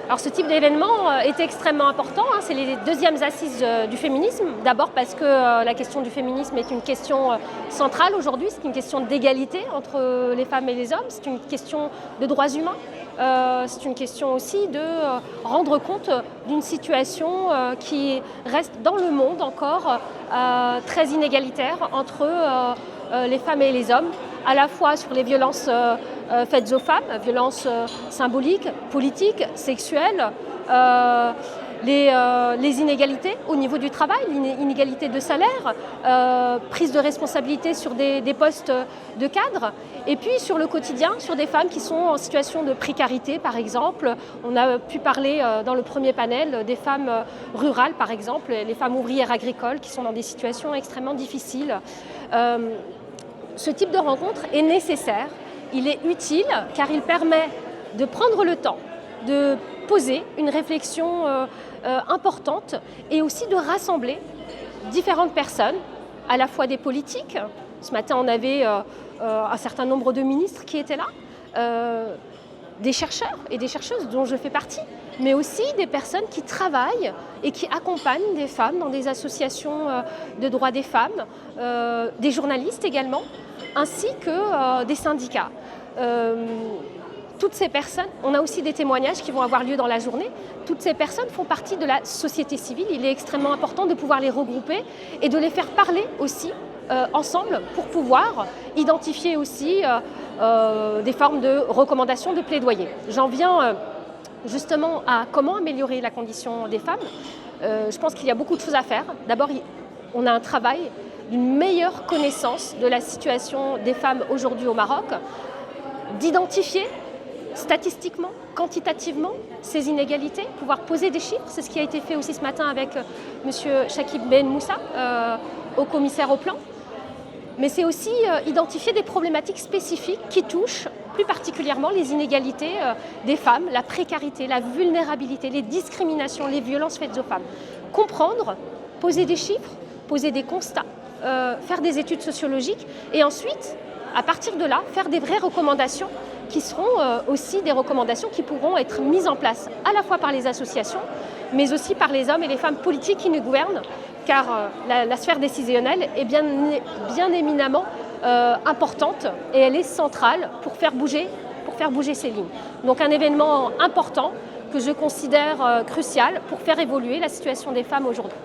Alors ce type d'événement est extrêmement important, hein. C'est les deuxièmes assises du féminisme. D'abord parce que la question du féminisme est une question centrale aujourd'hui, c'est une question d'égalité entre les femmes et les hommes, c'est une question de droits humains, c'est une question aussi de rendre compte d'une situation qui reste dans le monde encore très inégalitaire entre les femmes et les hommes, à la fois sur les violences faites aux femmes, violences symboliques, politiques, sexuelles, les inégalités au niveau du travail, l'inégalité de salaire, prise de responsabilité sur des postes de cadre, et puis sur le quotidien, sur des femmes qui sont en situation de précarité par exemple. On a pu parler dans le premier panel des femmes rurales par exemple, les femmes ouvrières agricoles qui sont dans des situations extrêmement difficiles. Ce type de rencontre est nécessaire, il est utile car il permet de prendre le temps de poser une réflexion importante et aussi de rassembler différentes personnes, à la fois des politiques. Ce matin, on avait un certain nombre de ministres qui étaient là, des chercheurs et des chercheuses dont je fais partie, mais aussi des personnes qui travaillent et qui accompagnent des femmes dans des associations de droits des femmes, des journalistes également, ainsi que des syndicats. Toutes ces personnes, on a aussi des témoignages qui vont avoir lieu dans la journée, toutes ces personnes font partie de la société civile. Il est extrêmement important de pouvoir les regrouper et de les faire parler aussi ensemble pour pouvoir identifier aussi des formes de recommandations, de plaidoyer. J'en viens justement à comment améliorer la condition des femmes. Je pense qu'il y a beaucoup de choses à faire. D'abord, on a un travail d'une meilleure connaissance de la situation des femmes aujourd'hui au Maroc, d'identifier statistiquement, quantitativement, ces inégalités, pouvoir poser des chiffres. C'est ce qui a été fait aussi ce matin avec M. Chakib Ben Moussa, au commissaire au plan. Mais c'est aussi identifier des problématiques spécifiques qui touchent plus particulièrement les inégalités des femmes, la précarité, la vulnérabilité, les discriminations, les violences faites aux femmes. Comprendre, poser des chiffres, poser des constats, faire des études sociologiques et ensuite, à partir de là, faire des vraies recommandations qui seront aussi des recommandations qui pourront être mises en place à la fois par les associations, mais aussi par les hommes et les femmes politiques qui nous gouvernent, car la sphère décisionnelle est bien éminemment importante et elle est centrale pour faire bouger ces lignes. Donc un événement important que je considère crucial pour faire évoluer la situation des femmes aujourd'hui.